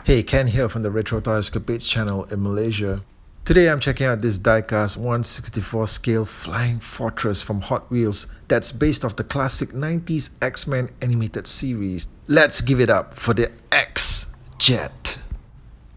Hey, Ken here from the Retro Toys Cockpit channel in Malaysia. Today I'm checking out this diecast 1/64 scale Flying Fortress from Hot Wheels that's based off the classic 90s X-Men animated series. Let's give it up for the X-Jet.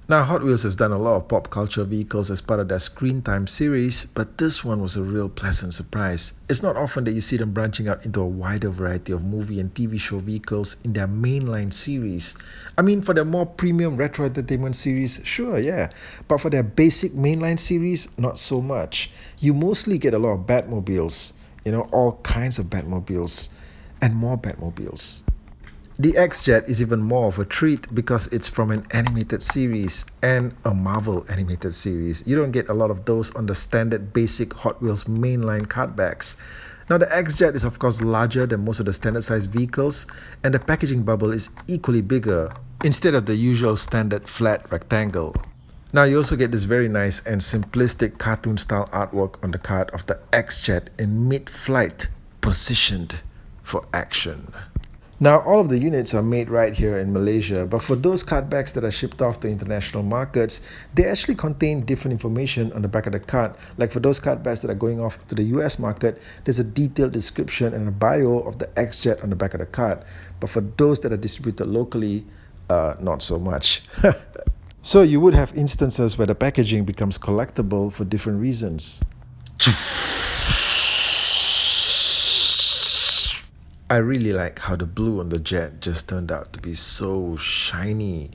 Now, Hot Wheels has done a lot of pop culture vehicles as part of their Screen Time series, but this one was a real pleasant surprise. It's not often that you see them branching out into a wider variety of movie and TV show vehicles in their mainline series. I mean, for their more premium retro entertainment series, sure, yeah, but for their basic mainline series, not so much. You mostly get a lot of Batmobiles, all kinds of Batmobiles, and more Batmobiles. The X-Jet is even more of a treat because it's from an animated series and a Marvel animated series. You don't get a lot of those on the standard basic Hot Wheels mainline cardbacks. Now the X-Jet is of course larger than most of the standard size vehicles, and the packaging bubble is equally bigger instead of the usual standard flat rectangle. Now you also get this very nice and simplistic cartoon style artwork on the card of the X-Jet in mid-flight, positioned for action. Now, all of the units are made right here in Malaysia, but for those cardbacks that are shipped off to international markets, they actually contain different information on the back of the card. Like for those cardbacks that are going off to the US market, there's a detailed description and a bio of the X-Jet on the back of the card. But for those that are distributed locally, not so much. So you would have instances where the packaging becomes collectible for different reasons. I really like how the blue on the jet just turned out to be so shiny.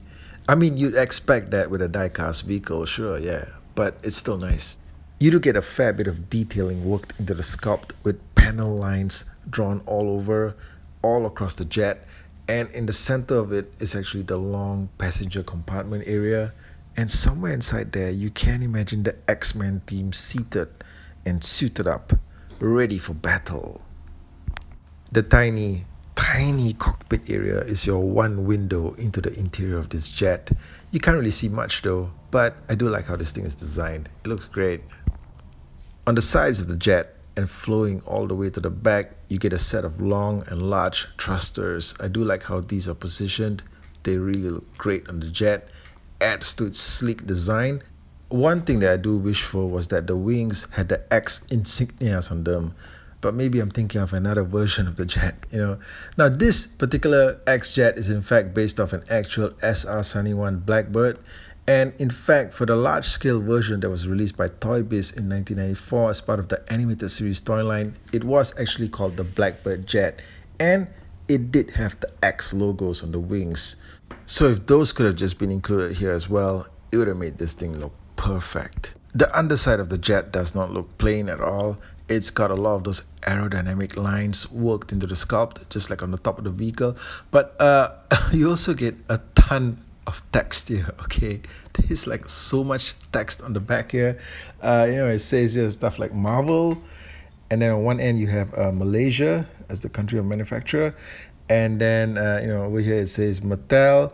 I mean, you'd expect that with a die-cast vehicle, sure, yeah, but it's still nice. You do get a fair bit of detailing worked into the sculpt with panel lines drawn all across the jet, and in the center of it is actually the long passenger compartment area, and somewhere inside there you can imagine the X-Men team seated and suited up, ready for battle. The tiny, tiny cockpit area is your one window into the interior of this jet. You can't really see much though, but I do like how this thing is designed. It looks great. On the sides of the jet and flowing all the way to the back, you get a set of long and large thrusters. I do like how these are positioned. They really look great on the jet. Adds to its sleek design. One thing that I do wish for was that the wings had the X insignias on them. But maybe I'm thinking of another version of the jet. Now this particular X-Jet is in fact based off an actual SR-71 Blackbird. And in fact, for the large-scale version that was released by Toy Biz in 1994 as part of the animated series toy line, it was actually called the Blackbird Jet. And it did have the X logos on the wings. So if those could have just been included here as well, it would have made this thing look perfect. The underside of the jet does not look plain at all. It's got a lot of those aerodynamic lines worked into the sculpt, just like on the top of the vehicle. But you also get a ton of text here, okay? There's like so much text on the back here. It says here stuff like Marvel. And then on one end you have Malaysia as the country of manufacturer. And then, over here it says Mattel.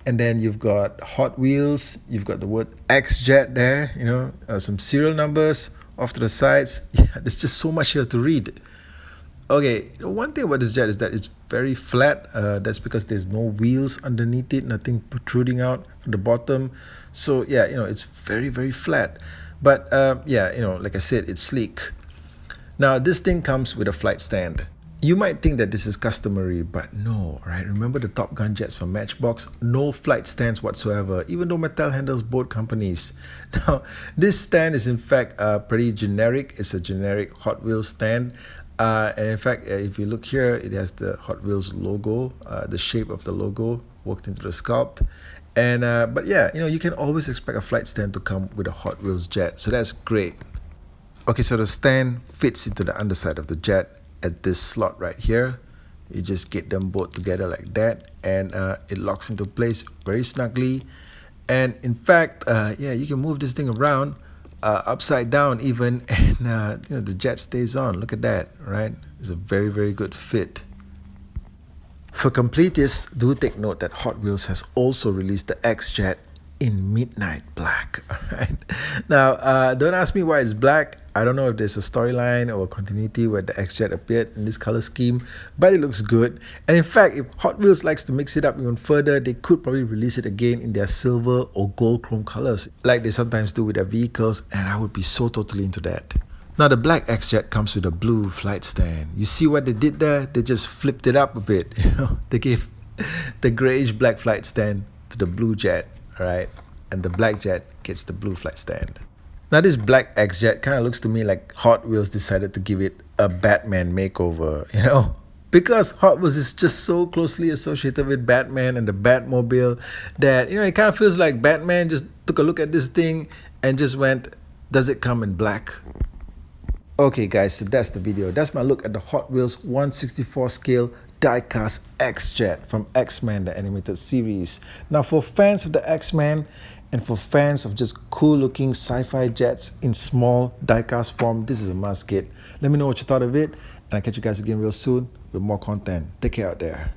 And then you've got Hot Wheels. You've got the word X-Jet there, some serial numbers off to the sides. Yeah, there's just so much here to read. Okay, one thing about this jet is that it's very flat. That's because there's no wheels underneath it, nothing protruding out from the bottom. So yeah, it's very, very flat. But like I said, it's sleek. Now this thing comes with a flight stand. You might think that this is customary, but no, right? Remember the Top Gun jets from Matchbox? No flight stands whatsoever, even though Mattel handles both companies. Now, this stand is in fact pretty generic. It's a generic Hot Wheels stand. And in fact, if you look here, it has the Hot Wheels logo, the shape of the logo worked into the sculpt. And but yeah, you can always expect a flight stand to come with a Hot Wheels jet. So that's great. Okay, so the stand fits into the underside of the jet at this slot right here. You just get them both together like that, and it locks into place very snugly. And in fact, you can move this thing around upside down even, and the jet stays on. Look at that, right? It's a very, very good fit. For completists, do take note that Hot Wheels has also released the X-Jet in midnight black. All right. Now, don't ask me why it's black. I don't know if there's a storyline or a continuity where the X-Jet appeared in this color scheme, but it looks good. And in fact, if Hot Wheels likes to mix it up even further, they could probably release it again in their silver or gold chrome colors, like they sometimes do with their vehicles, and I would be so totally into that. Now the black X-Jet comes with a blue flight stand. You see what they did there? They just flipped it up a bit. They gave the grayish black flight stand to the blue jet, right? And the black jet gets the blue flight stand. Now this black X-Jet kind of looks to me like Hot Wheels decided to give it a Batman makeover, because Hot Wheels is just so closely associated with Batman and the Batmobile that, it kind of feels like Batman just took a look at this thing and just went, does it come in black? Okay guys, so that's the video. That's my look at the Hot Wheels 1/64 scale diecast X-Jet from X-Men, the animated series. Now for fans of the X-Men and for fans of just cool looking sci-fi jets in small diecast form, this is a must get. Let me know what you thought of it, and I'll catch you guys again real soon with more content. Take care out there.